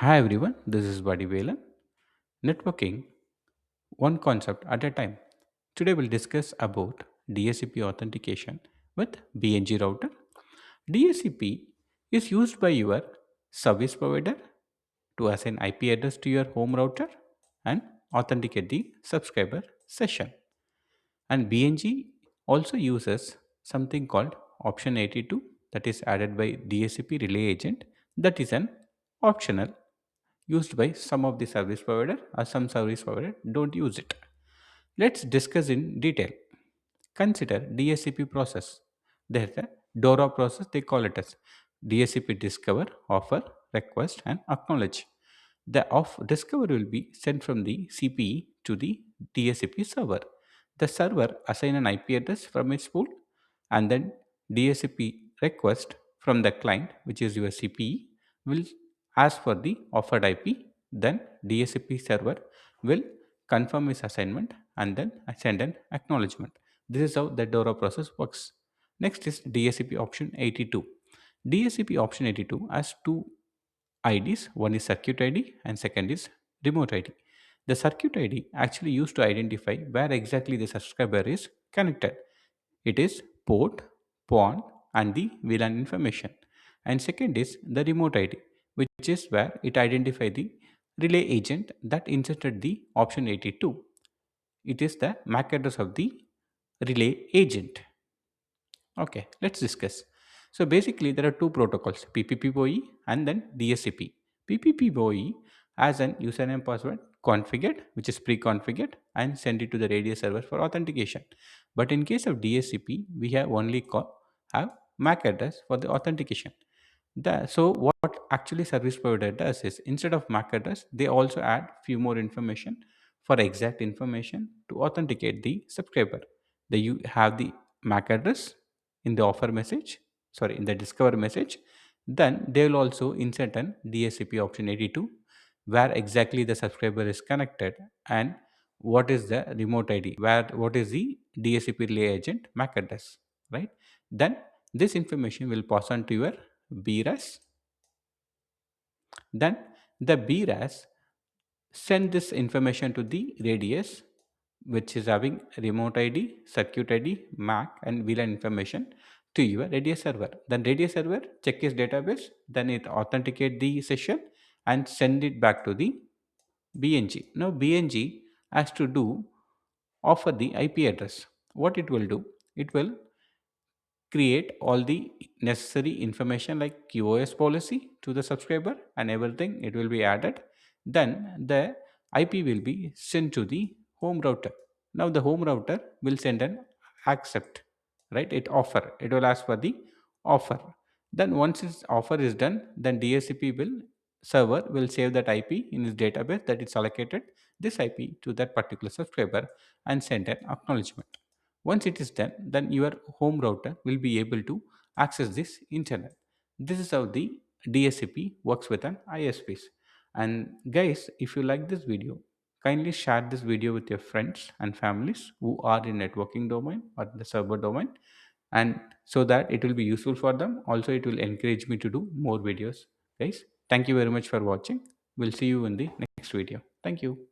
Hi everyone, this is Buddy Velan. Networking, one concept at a time. Today we'll discuss about DHCP authentication with BNG router. DHCP is used by your service provider to assign IP address to your home router and authenticate the subscriber session. And BNG also uses something called option 82 that is added by DHCP relay agent that is an optional used by some of the service provider or some service provider don't use it. Let's discuss in detail. Consider DHCP process. There's a DORA process, they call it as DHCP discover, offer, request, and acknowledge. The of discover will be sent from the CPE to the DHCP server. The server assign an IP address from its pool, and then DHCP request from the client, which is your CPE, will ask for the offered IP. Then DHCP server will confirm its assignment and then send an acknowledgement. This is how the DORA process works. Next is DHCP option 82. DHCP option 82 has two IDs. One is circuit ID and second is remote ID. The circuit ID actually used to identify where exactly the subscriber is connected. It is port, PON, and the VLAN information. And second is the remote ID, which is where it identifies the relay agent that inserted the option 82. It is the MAC address of the relay agent. Okay, let's discuss. So basically, there are two protocols, PPPoE and then DHCP. PPPoE has an username password configured, which is pre-configured, and send it to the radio server for authentication. But in case of DHCP, we have only have MAC address for the authentication. So what actually service provider does is instead of MAC address, they also add few more information for exact information to authenticate the subscriber. They you have the MAC address in the offer message, sorry, in the discover message. Then they will also insert an DHCP option 82 where exactly the subscriber is connected and what is the remote ID, where what is the DHCP relay agent MAC address, right? Then this information will pass on to your BRAS. Then the BRAS send this information to the radius, which is having remote ID, circuit ID, MAC, and VLAN information to your radius server. Then radius server check its database, then it authenticate the session and send it back to the BNG. Now BNG has to do offer the IP address. What it will do? It will create all the necessary information like QoS policy to the subscriber and everything it will be added. Then the IP will be sent to the home router. Now the home router will send an accept, right? It will ask for the offer. Then once its offer is done, then DHCP will server will save that IP in its database that it's allocated this IP to that particular subscriber and send an acknowledgement. Once it is done, then your home router will be able to access this internet. This is how the DSCP works with an ISPs. And guys, if you like this video, kindly share this video with your friends and families who are in networking domain or the server domain, and so that it will be useful for them. Also, it will encourage me to do more videos. Guys, thank you very much for watching. We'll see you in the next video. Thank you.